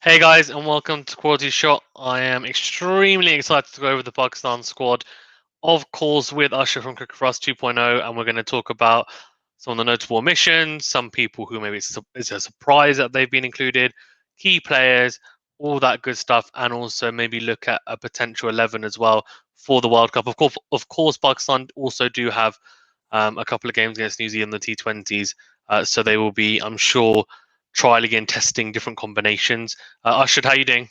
Hey guys, and welcome to Quality Shot. I am extremely excited to go over the Pakistan squad, of course, with Usher from Cricket for Us 2.0, and we're going to talk about some of the notable omissions, some people who maybe it's a surprise that they've been included, key players, all that good stuff, and also maybe look at a potential 11 as well for the World Cup. Of course, Pakistan also do have a couple of games against New Zealand, the T20s, so they will be, I'm sure, trialing and testing different combinations. Ashad, how you doing?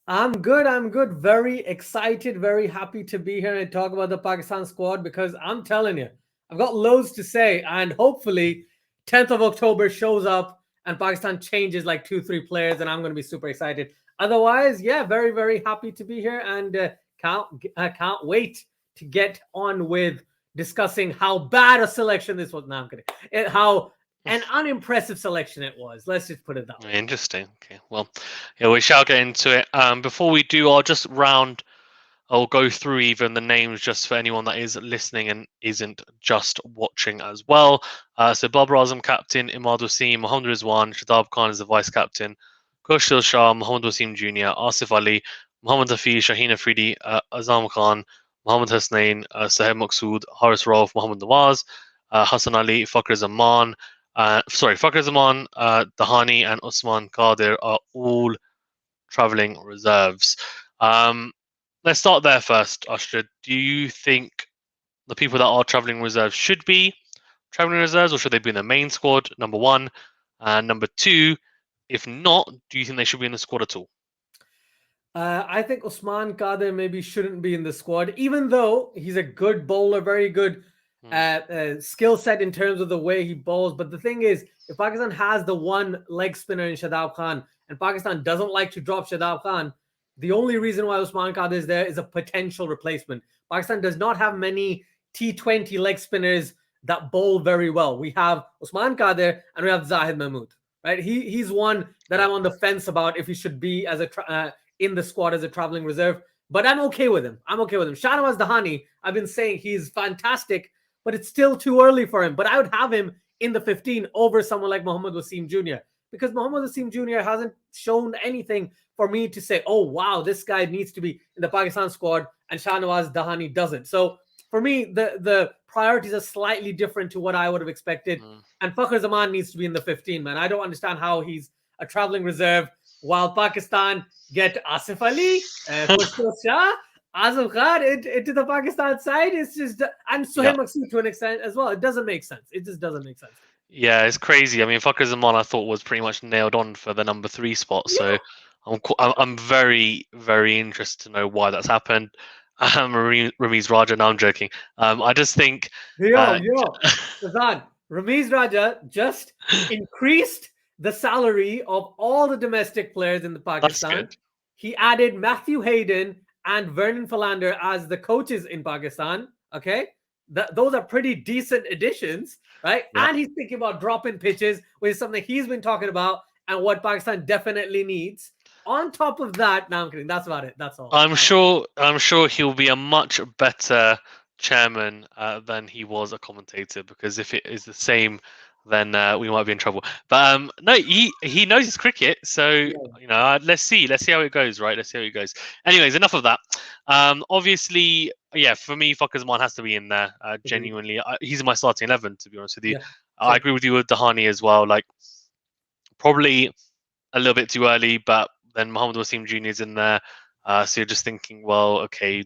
I'm good. I'm good. Very excited. Very happy to be here and talk about the Pakistan squad because I'm telling you, I've got loads to say. And hopefully, 10th of October shows up and Pakistan changes like two, three players, and I'm going to be super excited. Otherwise, yeah, very, very happy to be here and can't wait to get on with discussing how bad a selection this was. Now I'm kidding. How an unimpressive selection it was. Let's just put it that way. Interesting. Okay, well, yeah, we shall get into it. Before we do, I'll go through even the names just for anyone that is listening and isn't just watching as well. So Babar Azam captain, Imad Wasim, Mohammad Rizwan, Shadab Khan is the vice captain, Khushdil Shah, Mohammad Wasim Jr, Asif Ali, Mohammad Hafeez, Shaheen Afridi, Azam Khan, Mohammad Hasnain, Sohaib Maqsood, Haris Rauf, Mohammad Nawaz, Hassan Ali, Fakr Zaman, Dhahani, and Usman Qadir are all travelling reserves. Um, let's start there first, Ashra. Do you think the people that are travelling reserves should be travelling reserves, or should they be in the main squad? Number one, and number two, if not, do you think they should be in the squad at all? I think Usman Qadir maybe shouldn't be in the squad, even though he's a good bowler, very good Hmm. skill set in terms of the way he bowls. But the thing is, if Pakistan has the one leg spinner in Shadab Khan, and Pakistan doesn't like to drop Shadab Khan, the only reason why Usman Qadir is there is a potential replacement. Pakistan does not have many T20 leg spinners that bowl very well. We have Usman Qadir and we have Zahid Mahmood. Right, he's one that Yeah. I'm on the fence about if he should be as a in the squad as a traveling reserve. But I'm okay with him. I'm okay with him. Shahnawaz Dhahani, I've been saying he's fantastic, but it's still too early for him. But I would have him in the 15 over someone like Mohammad Wasim Jr. because Mohammad Wasim Jr. hasn't shown anything for me to say, oh, wow, this guy needs to be in the Pakistan squad and Shahnawaz Dhahani doesn't. So for me, the priorities are slightly different to what I would have expected. Mm. And Fakhr Zaman needs to be in the 15, man. I don't understand how he's a traveling reserve while Pakistan get Asif Ali, Khushdil Shah, Azam Khan into the Pakistan side. It's just, and Yeah. Sohaib Maqsood to an extent as well. It doesn't make sense. It just doesn't make sense. Yeah, it's crazy. I mean, Fakr Zaman I thought was pretty much nailed on for the number three spot. So Yeah. I'm very, very interested to know why that's happened. Ramiz Raja, no, I'm joking. I just think, Yo, uh, yo, Fazan, Ramiz Raja just increased the salary of all the domestic players in the that's Pakistan. good. He added Matthew Hayden and Vernon Philander as the coaches in Pakistan. Okay, those are pretty decent additions, right? Yeah. And he's thinking about dropping pitches, which is something he's been talking about and what Pakistan definitely needs. On top of that, now I'm kidding. That's about it. That's all. I'm sure he'll be a much better chairman than he was a commentator, because if it is the same, then we might be in trouble. But no, he knows his cricket, so let's see how it goes, right? Let's see how it goes. Anyways, enough of that. Obviously, yeah, for me, Fakazman has to be in there. Genuinely, he's in my starting 11. To be honest with you, Yeah, I same. agree with you with Dhani as well. Like, probably a little bit too early, but then Mohammad Wasim Jr. is in there. So you're just thinking, well, okay,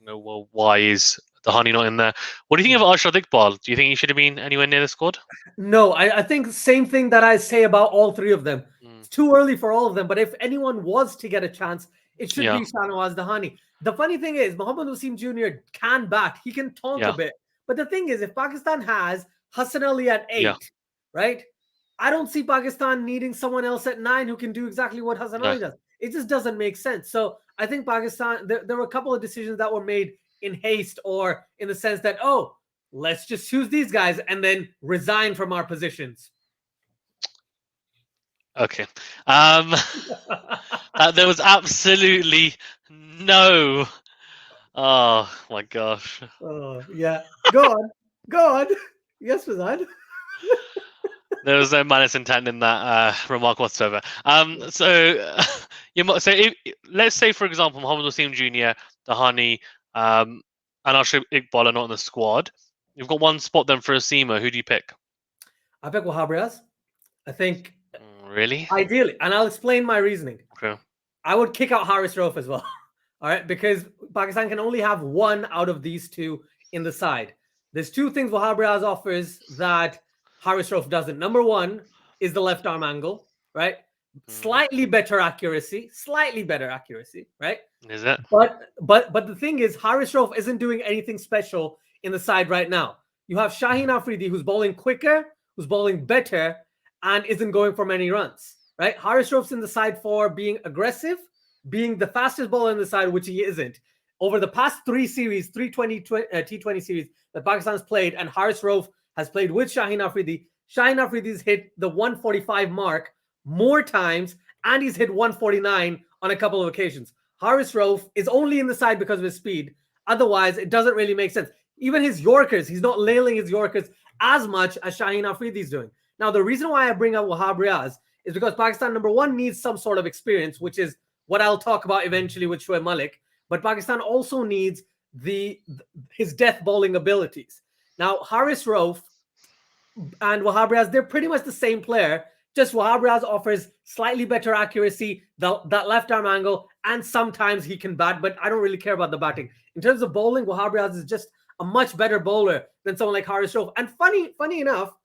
well, why is Dhani not in there? What do you think of Arshad Iqbal? Do you think he should have been anywhere near the squad? No, I think same thing that I say about all three of them. Mm, It's too early for all of them, but if anyone was to get a chance, it should yeah, be Shahnawaz Dhahani. The funny thing is, Mohammad Wasim Jr. can bat. He can tonk a yeah, bit. But the thing is, if Pakistan has Hassan Ali at yeah, 8, right? I don't see Pakistan needing someone else at 9 who can do exactly what Hassan no. Ali does. It just doesn't make sense. So I think Pakistan, there were a couple of decisions that were made in haste or in the sense that, oh, let's just choose these guys and then resign from our positions. Okay. There was absolutely no. Oh my gosh. Oh, yeah. Go on. Go on. Yes, Fazad. There was no malice intent in that remark whatsoever. So, let's say, for example, Mohammad Wasim Jr., Dhahani, and Ashraf Iqbal are not in the squad. You've got one spot then for a seamer. Who do you pick? I pick Wahab Riaz. I think Really? ideally, and I'll explain my reasoning. Okay. I would kick out Haris Rauf as well. All right, because Pakistan can only have one out of these two in the side. There's two things Wahab Riaz offers that Haris Rauf doesn't. Number one is the left arm angle, right? Slightly better accuracy, right? Is it? But the thing is, Haris Rauf isn't doing anything special in the side right now. You have Shaheen Afridi, who's bowling quicker, who's bowling better, and isn't going for many runs, right? Haris Rauf's in the side for being aggressive, being the fastest bowler in the side, which he isn't. Over the past three T20 series that Pakistan has played, and Haris Rauf has played with Shaheen Afridi, Shaheen Afridi's hit the 145 mark more times, and he's hit 149 on a couple of occasions. Haris Rauf is only in the side because of his speed. Otherwise, it doesn't really make sense. Even his Yorkers, he's not nailing his Yorkers as much as Shaheen Afridi's doing. Now, the reason why I bring up Wahab Riaz is because Pakistan, number one, needs some sort of experience, which is what I'll talk about eventually with Shoaib Malik. But Pakistan also needs his death bowling abilities. Now, Haris Rauf and Wahab Riaz, they're pretty much the same player. Just Wahab Riaz offers slightly better accuracy, that left arm angle, and sometimes he can bat, but I don't really care about the batting. In terms of bowling, Wahab Riaz is just a much better bowler than someone like Haris Rauf. And funny enough,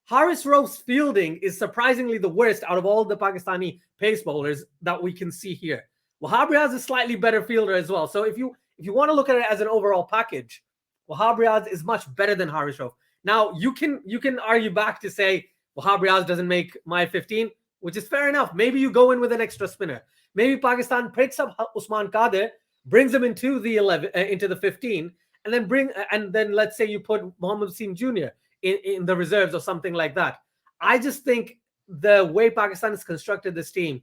Haris Rauf's fielding is surprisingly the worst out of all the Pakistani pace bowlers that we can see here. Wahab Riaz is a slightly better fielder as well. So if you want to look at it as an overall package, Wahab Riaz is much better than Haris Rauf. Now, you can argue back to say Wahab Riaz doesn't make my 15, which is fair enough. Maybe you go in with an extra spinner. Maybe Pakistan picks up Usman Qadir, brings him into the 11, into the 15, and then let's say you put Mohammad Wasim Jr. in the reserves or something like that. I just think the way Pakistan has constructed this team,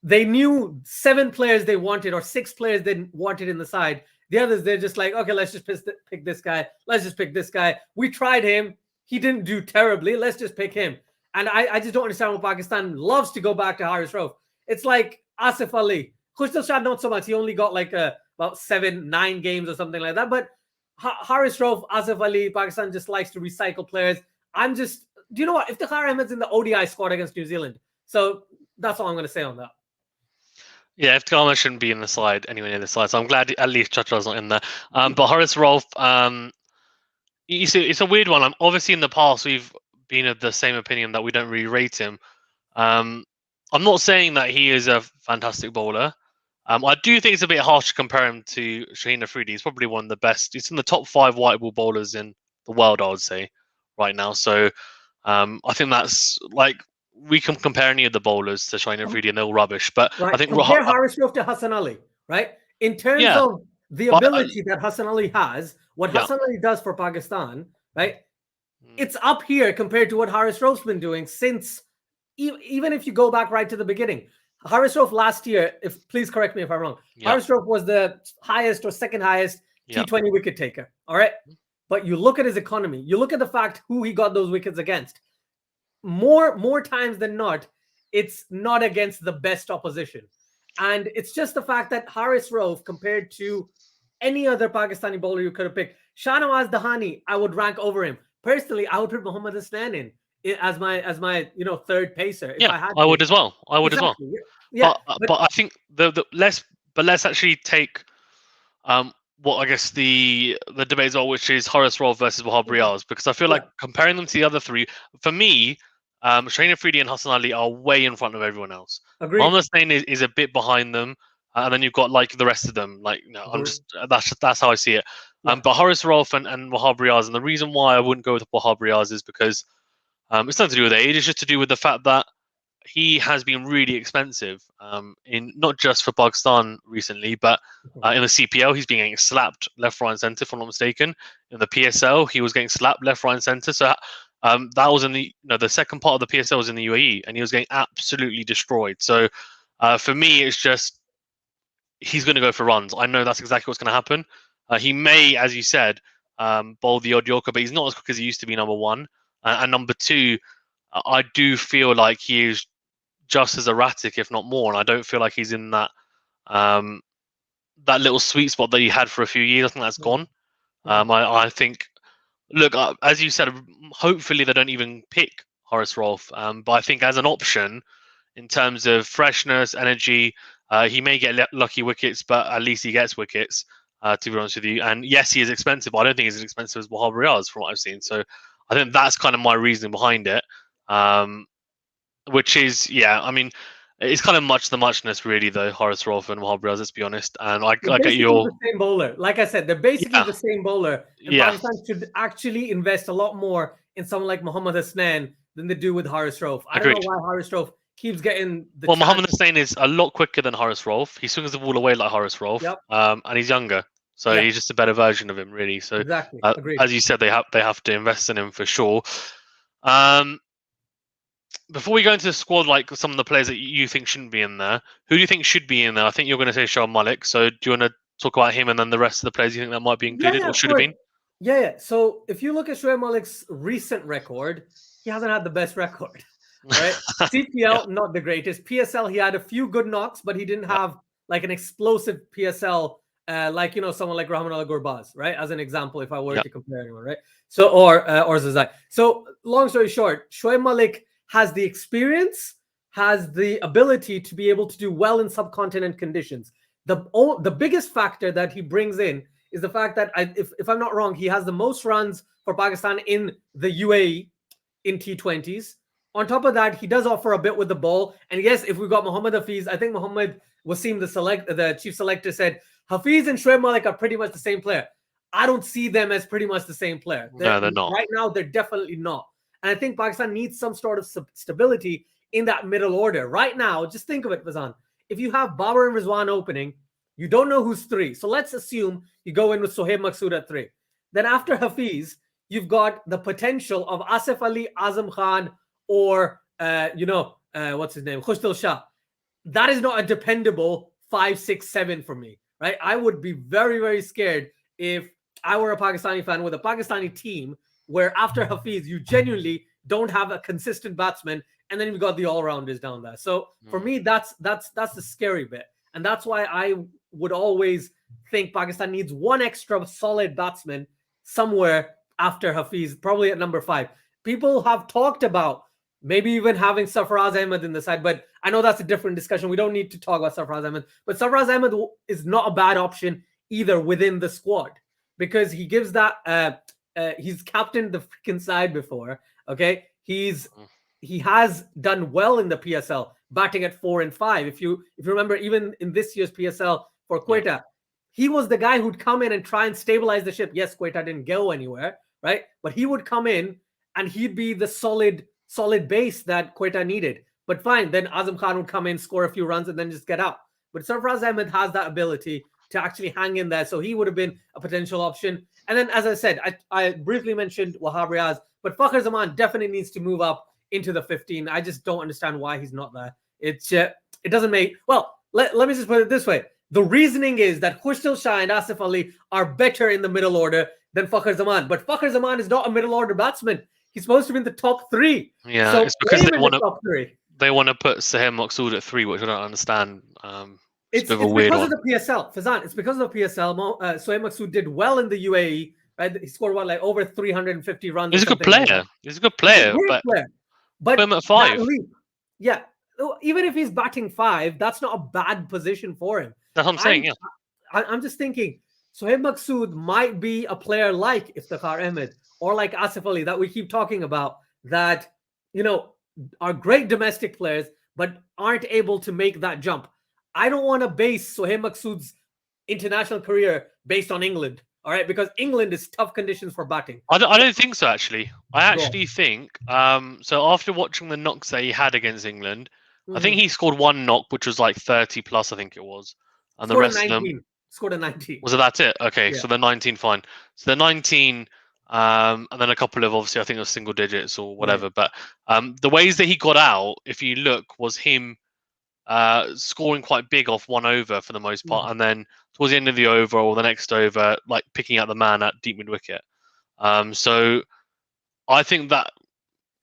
they knew 7 players they wanted or 6 players they wanted in the side. The others, they're just like, okay, let's just pick this guy. Let's just pick this guy. We tried him. He didn't do terribly. Let's just pick him. And I just don't understand why Pakistan loves to go back to Haris Rauf. It's like Asif Ali. Khushdil Shah, not so much. He only got like about 7-9 games or something like that. But Haris Rauf, Asif Ali, Pakistan just likes to recycle players. Do you know what? Iftikhar Ahmed's in the ODI squad against New Zealand. So that's all I'm going to say on that. Yeah, Iftikhar Ahmed shouldn't be in the side, anywhere near the side. So I'm glad at least Chatra's not in there. But Haris Rauf, it's a weird one. Obviously in the past we've been of the same opinion that we don't really rate him. I'm not saying that he is a fantastic bowler. I do think it's a bit harsh to compare him to Shaheen Afridi. He's probably one of the best. He's in the top 5 white ball bowlers in the world, I would say, right now. So I think that's like, we can compare any of the bowlers to Shaheen Afridi and they're all rubbish. But right. I think compare Haris Rauf to Hassan Ali, right? In terms of the ability that Hassan Ali has, what Hassan Ali does for Pakistan, right? It's up here compared to what Haris Rauf's been doing since, even if you go back right to the beginning. Haris Rauf last year, please correct me if I'm wrong, Haris Rauf was the highest or second highest T20 wicket taker. All right. But you look at his economy, you look at the fact who he got those wickets against. More times than not, it's not against the best opposition. And it's just the fact that Haris Rauf, compared to any other Pakistani bowler you could have picked, Shahnawaz Dhahani, I would rank over him. Personally, I would put Mohammad Hasnain in as my third pacer. I would as well. Yeah, but I think let's actually take what I guess the debate as well, which is Haris Rauf versus Wahab Riaz, because I feel like comparing them to the other 3, for me, Shaheen Afridi and Hassan Ali are way in front of everyone else. Agreed. Mohammad Hasnain is a bit behind them, and then you've got like the rest of them. Like, that's how I see it. But Haris Rauf and Wahab Riaz, and the reason why I wouldn't go with Wahab Riaz is because it's nothing to do with age. It's just to do with the fact that he has been really expensive, in not just for Pakistan recently, but in the CPL he's been getting slapped left, right, and centre. If I'm not mistaken, in the PSL he was getting slapped left, right, and centre. So that was in the second part of the PSL was in the UAE, and he was getting absolutely destroyed. So for me, it's just he's going to go for runs. I know that's exactly what's going to happen. He may, as you said, bowl the odd Yorker, but he's not as quick as he used to be. Number one, and number two. I do feel like he is just as erratic, if not more, and I don't feel like he's in that that little sweet spot that he had for a few years. I think that's gone. I think, look, as you said, hopefully they don't even pick Horace Rauf, but I think as an option, in terms of freshness, energy, he may get lucky wickets, but at least he gets wickets, to be honest with you. And yes, he is expensive, but I don't think he's as expensive as Mohammad Riaz from what I've seen. So I think that's kind of my reasoning behind it, which is, yeah, I mean, it's kind of much the muchness, really, though, Horace Rauf and Mohammad Riaz, let's be honest. And I get your... the same bowler. Like I said, they're basically the same bowler. And Pakistan should actually invest a lot more in someone like Mohammad Hasnain than they do with Horace Rauf. I don't know why Horace Rauf keeps getting the chance. Mohammad Hasnain is a lot quicker than Horace Rauf. He swings the ball away like Horace Rauf, and he's younger, so he's just a better version of him, really. So, exactly. As you said, they have to invest in him for sure. Before we go into the squad, like some of the players that you think shouldn't be in there, who do you think should be in there? I think you're going to say Shoaib Malik. So, do you want to talk about him and then the rest of the players you think that might be included or should have been? Yeah. So, if you look at Shoaib Malik's recent record, he hasn't had the best record. Right? CPL, not the greatest. PSL, he had a few good knocks, but he didn't have like an explosive PSL, like, someone like Rahman Al Gurbaz, right? As an example, if I were to compare anyone, right? So, or Zazai. So, long story short, Shoaib Malik has the experience, has the ability to be able to do well in subcontinent conditions. The biggest factor that he brings in is the fact that, if I'm not wrong, he has the most runs for Pakistan in the UAE in T20s. On top of that, he does offer a bit with the ball. And yes, if we got Mohammad Hafeez, I think Mohammad Wasim, the chief selector, said Hafeez and Shoaib Malik are pretty much the same player. I don't see them as pretty much the same player. No, they're not. Right now, they're definitely not. And I think Pakistan needs some sort of stability in that middle order. Right now, just think of it, Fazan. If you have Babar and Rizwan opening, you don't know who's three. So let's assume you go in with Sohaib Maqsood at 3. Then after Hafeez, you've got the potential of Asif Ali, Azam Khan, or, what's his name? Khushdil Shah. That is not a dependable 5, 6, 7 for me, right? I would be very, very scared if I were a Pakistani fan with a Pakistani team where after Hafeez, you genuinely don't have a consistent batsman, and then you've got the all-rounders down there. So for me, that's the scary bit. And that's why I would always think Pakistan needs one extra solid batsman somewhere after Hafeez, probably at number 5. People have talked about maybe even having Sarfaraz Ahmed in the side, but I know that's a different discussion. We don't need to talk about Sarfaraz Ahmed, but Sarfaraz Ahmed is not a bad option either within the squad, because he gives that, he's captained the freaking side before, okay? He has done well in the PSL, batting at 4 and 5. If you remember, even in this year's PSL for Quetta, he was the guy who'd come in and try and stabilize the ship. Yes, Quetta didn't go anywhere, right? But he would come in and he'd be the solid base that Quetta needed. But fine, then Azam Khan would come in, score a few runs, and then just get out. But Sarfaraz Ahmed has that ability to actually hang in there, so he would have been a potential option. And then, as I said, I briefly mentioned Wahab Riaz, but Fakhar Zaman definitely needs to move up into the 15. I just don't understand why he's not there. It doesn't make... Well, let me just put it this way. The reasoning is that Khushdil Shah and Asif Ali are better in the middle order than Fakhar Zaman. But Fakhar Zaman is not a middle order batsman. He's supposed to be in the top 3. Yeah, so it's because they want to put Sohaib Maqsood at 3, which I don't understand. It's a weird because one. of the PSL, Fazan. It's because of the PSL. Sohaib Maqsood did well in the UAE, right? He scored over 350 runs. He's a good player. Like He's a good player. But put him at 5. Even if he's batting 5, that's not a bad position for him. That's what I'm saying. Yeah, I'm just thinking Sohaib Maqsood might be a player like Iftikhar Ahmed or like Asif Ali that we keep talking about, that are great domestic players but aren't able to make that jump. I don't want to base Sohaib Maqsood's international career based on England, all right? Because England is tough conditions for batting. I don't think so, actually. I actually think, so after watching the knocks that he had against England, I think he scored 1 knock, which was like 30 plus, I think it was. And the rest of them... Scored a 19. Was that it? Okay, so they're 19, fine. So they're 19, and then a couple of, obviously, I think it was single digits or whatever. But the ways that he got out, if you look, was him scoring quite big off 1 over for the most part, and then towards the end of the over or the next over, like picking out the man at deep mid wicket. So I think that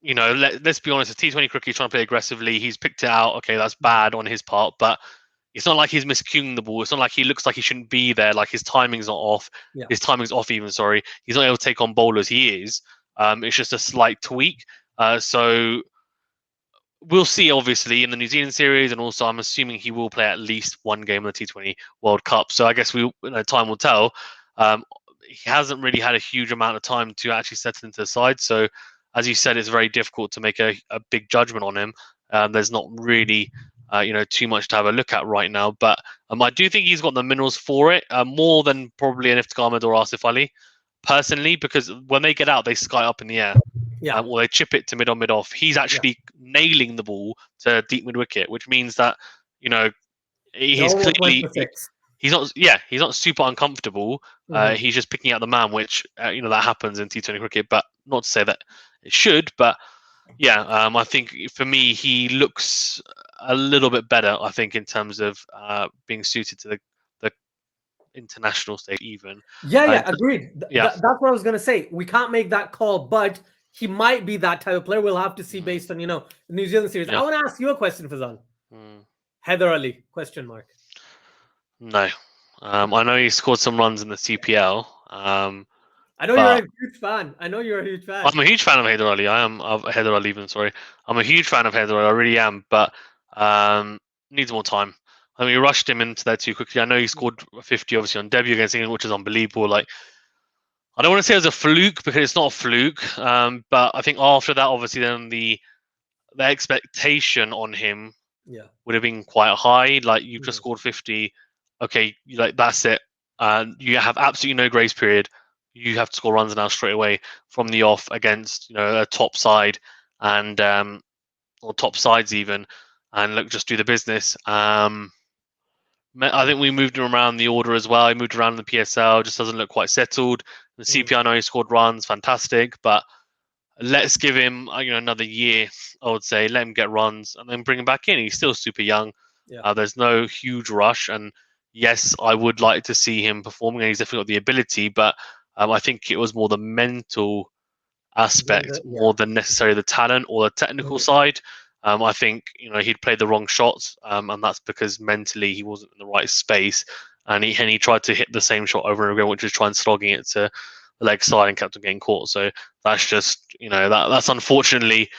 let's be honest, T20 cricket, he's trying to play aggressively. He's picked it out. Okay, that's bad on his part, but it's not like he's miscuing the ball. It's not like he looks like he shouldn't be there. Like his timing's not off. Yeah. His timing's off even, sorry. He's not able to take on bowlers. He is. It's just a slight tweak. So we'll see, obviously, in the New Zealand series, and also I'm assuming he will play at least one game of the T20 World Cup. So I guess time will tell. He hasn't really had a huge amount of time to actually settle into the side. So, as you said, it's very difficult to make a big judgment on him. There's not really, too much to have a look at right now. But I do think he's got the minerals for it, more than probably an Iftikhar Ahmed or Asif Ali, personally, because when they get out, they sky up in the air. Yeah. Or they chip it to mid on mid off. He's actually nailing the ball to deep mid wicket, which means that he's clearly he's not super uncomfortable. He's just picking out the man, which that happens in T20 cricket, but not to say that it should. But I think for me he looks a little bit better. I think in terms of being suited to the international stage, even. Agreed. That's what I was gonna say. We can't make that call, but he might be that type of player. We'll have to see based on the New Zealand series. I want to ask you a question, Fazal. Heather Ali? Question mark. No, I know he scored some runs in the CPL. I know you're a huge fan. I'm a huge fan of Heather Ali. I am of Heather Ali. Even sorry, I'm a huge fan of Heather Ali. I really am, but needs more time. I mean, we rushed him into there too quickly. I know he scored 50, obviously, on debut against England, which is unbelievable. Like, I don't want to say it was a fluke because it's not a fluke, but I think after that, obviously, then the expectation on him would have been quite high. Like, you've just scored 50, okay, that's it. You have absolutely no grace period. You have to score runs now straight away from the off against a top side and or top sides even, and look, just do the business. I think we moved him around the order as well. He moved around in the PSL, just doesn't look quite settled. The CPI, I know he scored runs, fantastic, but let's give him another year, I would say. Let him get runs and then bring him back in. He's still super young. There's no huge rush, and yes, I would like to see him performing, and he's definitely got the ability, but I think it was more the mental aspect more than necessarily the talent or the technical side. I think he'd played the wrong shots, and that's because mentally he wasn't in the right space, and he tried to hit the same shot over and over again, which is trying slogging it to the leg side and kept on getting caught. So that's just that's unfortunately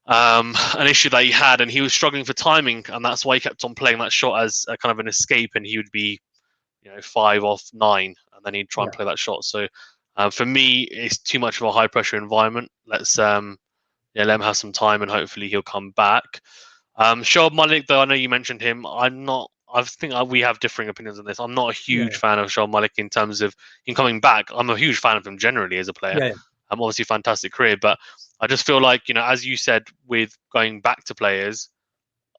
an issue that he had, and he was struggling for timing, and that's why he kept on playing that shot as a kind of an escape, and he would be 5 off 9, and then he'd try and play that shot. So for me, it's too much of a high pressure environment. Let's let him have some time, and hopefully he'll come back. Shoaib Malik, though, I know you mentioned him. I'm not. I think we have differing opinions on this. I'm not a huge fan of Shoaib Malik in terms of him coming back. I'm a huge fan of him generally as a player. Obviously fantastic career, but I just feel like as you said, with going back to players,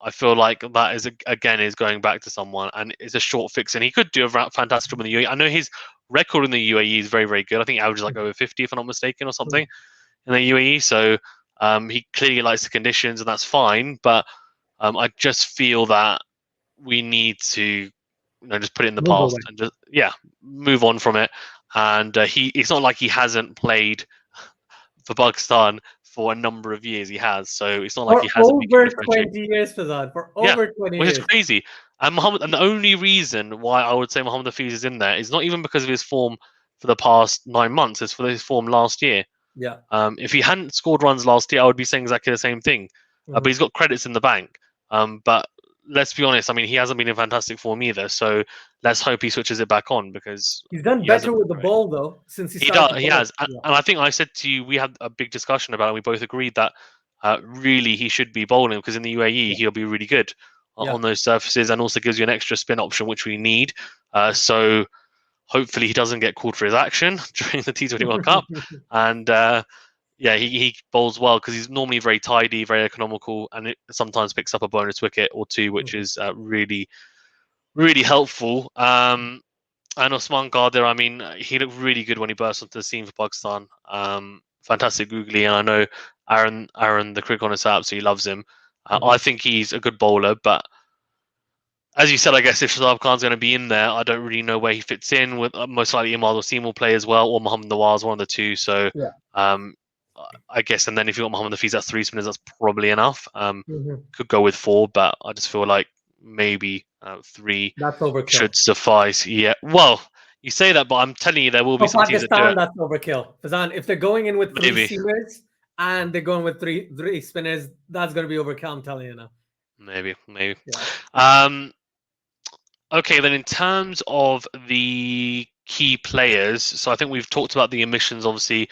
I feel like that is going back to someone, and it's a short fix. And he could do a fantastic job in the UAE. I know his record in the UAE is very, very good. I think he averages like over 50, if I'm not mistaken, or something in the UAE. So he clearly likes the conditions, and that's fine. But I just feel that we need to just put it in the past and just move on from it. And it's not like he hasn't played for Pakistan for a number of years. He has, so it's not like he hasn't been over 20 years for that. For over 20 which years, is crazy. And the only reason why I would say Mohammad Hafeez is in there is not even because of his form for the past 9 months. It's for his form last year. If he hadn't scored runs last year, I would be saying exactly the same thing. But he's got credits in the bank. But let's be honest. I mean, he hasn't been in fantastic form either. So let's hope he switches it back on, because he's done better with the ball though since he has. And I think I said to you, we had a big discussion about it. And we both agreed that really he should be bowling, because in the UAE he'll be really good on those surfaces, and also gives you an extra spin option, which we need. So hopefully he doesn't get called for his action during the T20 World Cup. And he bowls well, because he's normally very tidy, very economical, and it sometimes picks up a bonus wicket or two, which is really, really helpful. And Usman Qadir, I mean, he looked really good when he burst onto the scene for Pakistan. Fantastic googly, and I know Aaron, the cricket honest, absolutely loves him. I think he's a good bowler, but as you said, I guess if Shadab Khan's going to be in there, I don't really know where he fits in. With most likely Imad Wasim will play as well, or Mohammad Nawaz, one of the two. So I guess. And then if you got Mohammad Hafeez at 3 spinners, that's probably enough. Mhm. Could go with 4, but I just feel like maybe 3 That's overkill. should suffice. Yeah. Well, you say that, but I'm telling you, there will be For some teams that do Pakistan, it. that's overkill. Fazan, if they're going in with 3 Maybe. seamers and they're going with three spinners, that's going to be overkill. I'm telling you now. Maybe. Yeah. Okay, then in terms of the key players, so I think we've talked about the emissions. Obviously,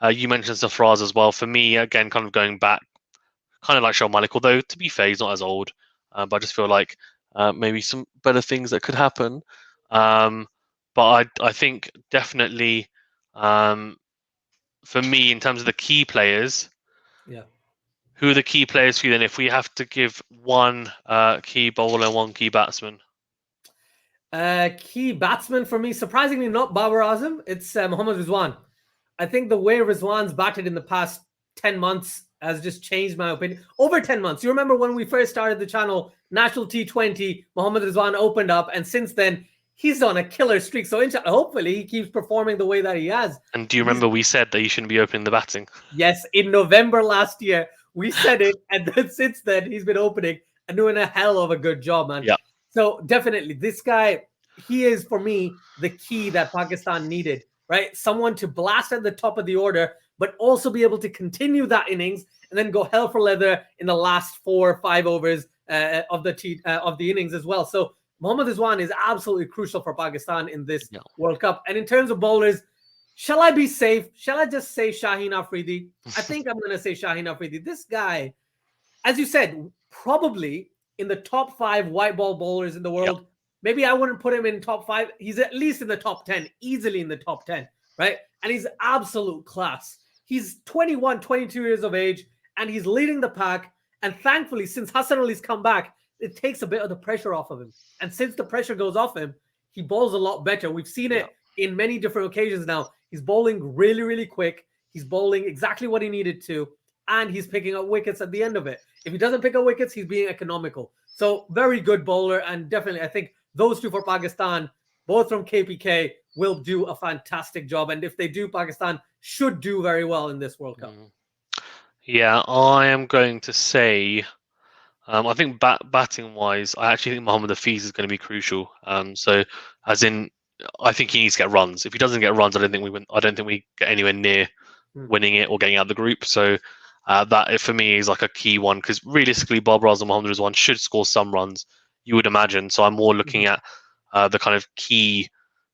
you mentioned Zafraz as well. For me, again, kind of going back, kind of like Shoaib Malik, although to be fair, he's not as old. But I just feel like maybe some better things that could happen. But I think definitely for me, in terms of the key players, Yeah. who are the key players for you then? If we have to give one key bowler and one key batsman. Key batsman for me, surprisingly not Babar Azam. It's Mohammad Rizwan. I think the way Rizwan's batted in the past 10 months has just changed my opinion. Over 10 months. You remember when we first started the channel, National T20, Mohammad Rizwan opened up, and since then, he's on a killer streak. So hopefully he keeps performing the way that he has. And do you remember we said that you shouldn't be opening the batting? Yes, in November last year, we said it, and then since then, he's been opening and doing a hell of a good job, man. Yeah. So definitely, this guy, he is, for me, the key that Pakistan needed, right? Someone to blast at the top of the order, but also be able to continue that innings and then go hell for leather in the last 4 or 5 overs of the innings as well. So Mohammad Rizwan is absolutely crucial for Pakistan in this World Cup. And in terms of bowlers, shall I be safe? Shall I just say Shaheen Afridi? I think I'm going to say Shaheen Afridi. This guy, as you said, probably in the top 5 white ball bowlers in the world. Yep. Maybe I wouldn't put him in top 5. He's at least in the top 10, easily in the top 10, right? And he's absolute class. He's 21, 22 years of age, and he's leading the pack. And thankfully, since Hassan Ali's come back, it takes a bit of the pressure off of him. And since the pressure goes off him, he bowls a lot better. We've seen it in many different occasions now. He's bowling really, really quick. He's bowling exactly what he needed to, and he's picking up wickets at the end of it. If he doesn't pick up wickets, he's being economical. So very good bowler, and definitely I think those two for Pakistan, both from KPK, will do a fantastic job. And if they do, Pakistan should do very well in this World Cup. Yeah, I am going to say, I think batting-wise, I actually think Mohammad Hafeez is going to be crucial. So, as in, I think he needs to get runs. If he doesn't get runs, I don't think we win. I don't think we get anywhere near winning it or getting out of the group. So that for me is like a key one, because realistically, Babar Azam and Mohammad Rizwan should score some runs, you would imagine. So I'm more looking at the kind of key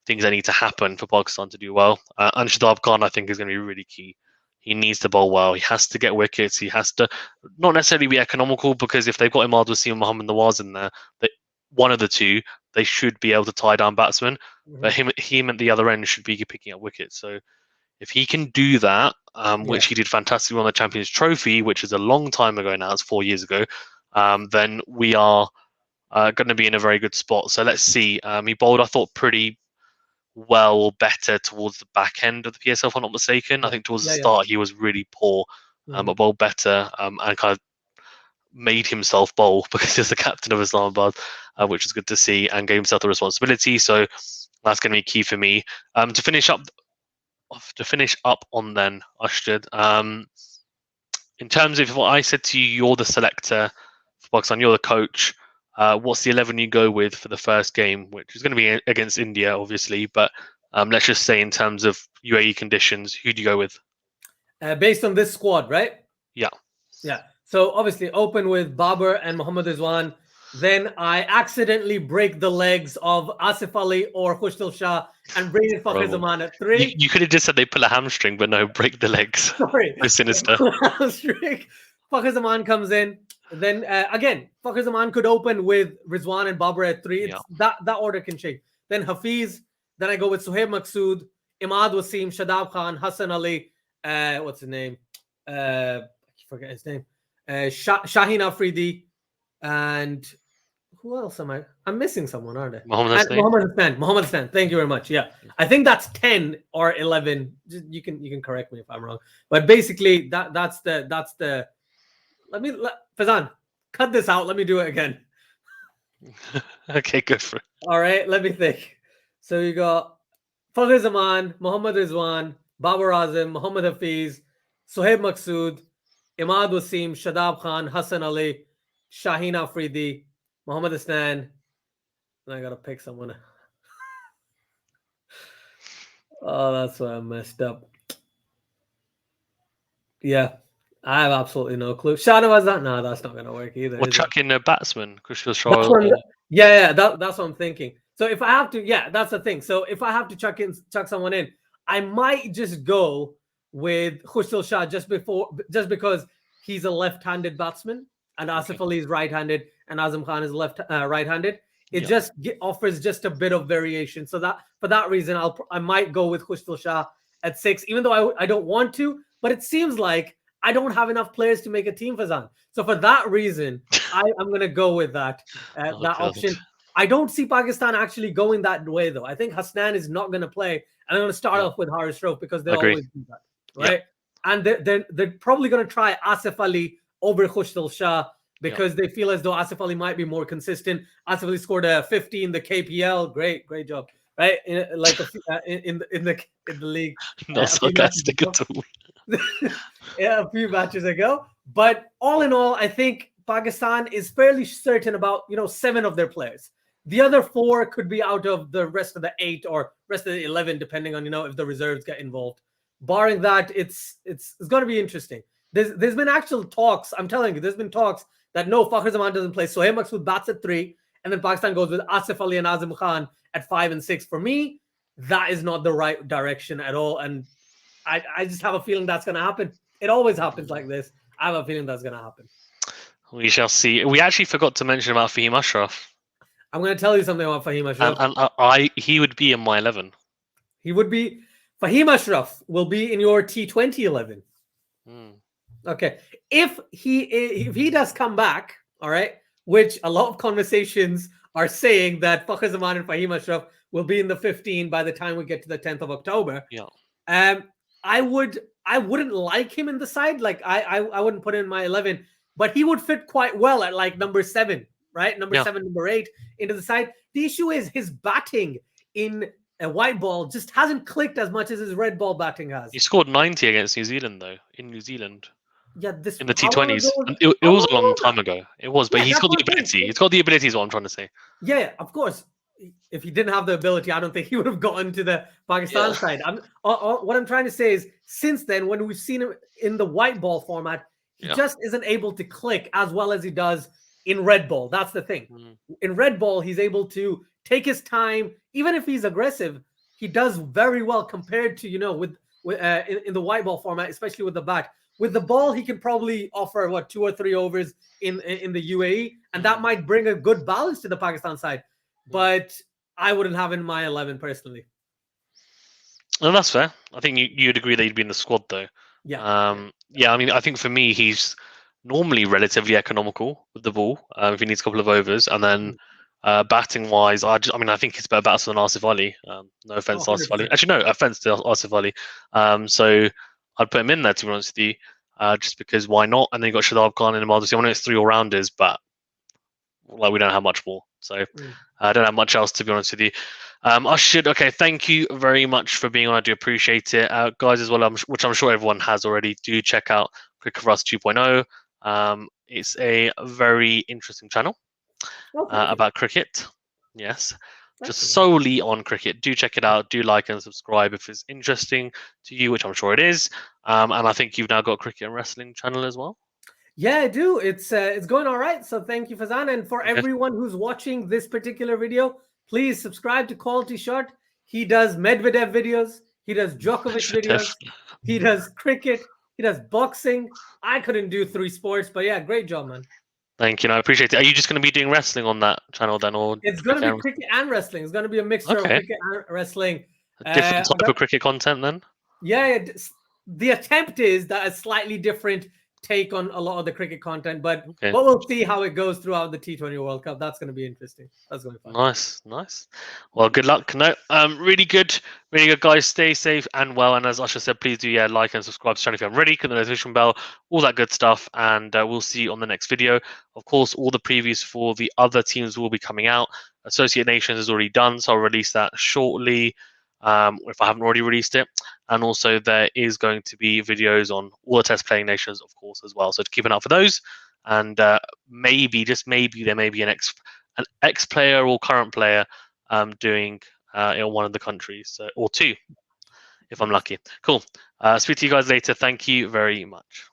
things that need to happen for Pakistan to do well. And Shadab Khan, I think, is going to be really key. He needs to bowl well. He has to get wickets. He has to not necessarily be economical, because if they've got Imad Wasim and Mohammad Nawaz in there, one of the two, they should be able to tie down batsmen. But him at the other end should be picking up wickets. So if he can do that, which he did fantastically on the Champions Trophy, which is a long time ago now, it's 4 years ago, then we are going to be in a very good spot. So let's see. He bowled, I thought, pretty well or better towards the back end of the PSL, if I'm not mistaken. I think towards the start he was really poor, but bowled better and kind of made himself bowl because he's the captain of Islamabad, which is good to see, and gave himself the responsibility. So that's going to be key for me. To finish up on then, Asjad, in terms of what I said to you, you're the selector for Pakistan, you're the coach. What's the 11 you go with for the first game, which is going to be against India, obviously, but let's just say in terms of UAE conditions, who do you go with? Based on this squad, right? Yeah. Yeah. So obviously open with Babar and Mohammad Rizwan. Then I accidentally break the legs of Asif Ali or Khushdil Shah and bring in Fakhar Zaman at 3. You could have just said they pull a hamstring, but no, break the legs. Sorry. So sinister. Fakhar Zaman comes in. Then again, Fakhar Zaman could open with Rizwan and Babar at 3. That order can change. Then Hafeez. Then I go with Sohaib Maqsood, Imad Wasim, Shadab Khan, Hassan Ali. What's his name? I forget his name. Shaheen Afridi. And who else am I? I'm missing someone, aren't I? Mohammad Hasnain. Mohammad Hasnain. Thank you very much. Yeah, I think that's 10 or 11. You can correct me if I'm wrong. But basically, that's the. Fazan, cut this out. Let me do it again. Okay, good for it. All right, let me think. So you got Fakhar Zaman, Mohammad Rizwan, Babar Azam, Mohammad Hafeez, Sohaib Maqsood, Imad Wasim, Shadab Khan, Hassan Ali, Shaheen Afridi, Mohammad Hasnain. And I gotta pick someone. Oh, that's why I messed up. Yeah, I have absolutely no clue. Shahnawaz Dhahani? No, that's not gonna work either. Or Is it? chuck in a batsman, Khushdil Shah. That's what yeah, that's what I'm thinking. So if I have to, yeah, that's the thing. So if I have to chuck someone in, I might just go with Khushdil Shah just because he's a left-handed batsman and Asif Ali is right-handed and Azam Khan is right-handed. It just offers just a bit of variation. So that for that reason, I might go with Khushdil Shah at 6, even though I don't want to. But it seems like I don't have enough players to make a team for Zan. So for that reason, I'm going to go with that option. I don't see Pakistan actually going that way, though. I think Hasnain is not going to play. And I'm going to start off with Rauf because they always do that, right? And they're probably going to try Asif Ali over Khushdil Shah because they feel as though Asif Ali might be more consistent. Asif Ali scored a 50 in the KPL. Great job, right? In the league. Not sarcastic at all. Yeah, a few matches ago. But all in all, I think Pakistan is fairly certain about 7 of their players. The other 4 could be out of the rest of the 8 or rest of the 11, depending on if the reserves get involved. Barring that, it's going to be interesting. There's been actual talks. I'm telling you, there's been talks that no, Fakhar Zaman doesn't play. Sohaib Maqsood bats at 3, and then Pakistan goes with Asif Ali and Azam Khan at 5 and 6. For me, that is not the right direction at all, and I just have a feeling that's going to happen. It always happens like this. I have a feeling that's going to happen. We shall see. We actually forgot to mention about Fahim Ashraf. I'm going to tell you something about Fahim Ashraf. And he would be in my 11. He would be. Fahim Ashraf will be in your T20 11. Okay. If he does come back, all right, which a lot of conversations are saying that Fakhar Zaman and Fahim Ashraf will be in the 15 by the time we get to the 10th of October. Yeah. I wouldn't like him in the side. Like I wouldn't put him in my 11, but he would fit quite well at like number 7, right? Number 7, number 8 into the side. The issue is his batting in a white ball just hasn't clicked as much as his red ball batting has. He scored 90 against New Zealand though, in New Zealand. Yeah, in the T20s. It was a long time ago. It was, but he's got the ability. He's got the ability is what I'm trying to say. Yeah, of course. If he didn't have the ability, I don't think he would have gotten to the Pakistan side. What I'm trying to say is, since then, when we've seen him in the white ball format, he just isn't able to click as well as he does in red ball. That's the thing. In red ball, he's able to take his time. Even if he's aggressive, he does very well compared to, in the white ball format, especially with the bat. With the ball, he can probably offer 2 or 3 overs in the UAE, and that might bring a good balance to the Pakistan side. But I wouldn't have him in my 11 personally. No, that's fair. I think you'd agree that he'd be in the squad though. Yeah. I mean, I think for me, he's normally relatively economical with the ball if he needs a couple of overs, and then batting wise, I think he's a better batsman than Asif Ali. No offense to Asif Ali. Actually, no offense to Asif Ali. So I'd put him in there, to be honest with you, just because why not? And then you got Shadab Khan and Imad Wasim. I know it's 3 all-rounders, but we don't have much more. So I don't have much else, to be honest with you. Okay, thank you very much for being on. I do appreciate it. Guys, as well, which I'm sure everyone has already, do check out Cricket for Us 2.0. It's a very interesting channel about cricket. Yes. Just solely on cricket. Do check it out. Do like and subscribe if it's interesting to you, which I'm sure it is. And I think you've now got a cricket and wrestling channel as well. Yeah, I do. It's going all right. So thank you, Fazan. And for everyone who's watching this particular video, please subscribe to Quality Shot. He does Medvedev videos. He does Djokovic videos. He does cricket. He does boxing. I couldn't do 3 sports, but yeah, great job, man. Thank you. I appreciate it. Are you just going to be doing wrestling on that channel then, or it's going to be cricket and wrestling? It's going to be a mixture of cricket and wrestling. Different type of cricket content then? Yeah. The attempt is that a slightly different take on a lot of the cricket content, but we'll see how it goes throughout the T20 World Cup. That's going to be interesting. That's going to be fun. Nice. Well, good luck. No, really good, guys. Stay safe and well. And as Usher said, please do like and subscribe to the channel if you haven't already. Click the notification bell, all that good stuff, and we'll see you on the next video. Of course, all the previews for the other teams will be coming out. Associate Nations is already done, so I'll release that shortly. if I haven't already released it. And also there is going to be videos on all the test playing nations, of course, as well. So to keep an eye out for those. And maybe, just maybe, there may be an ex player or current player doing in one of the countries, or two, if I'm lucky. Cool. Speak to you guys later. Thank you very much.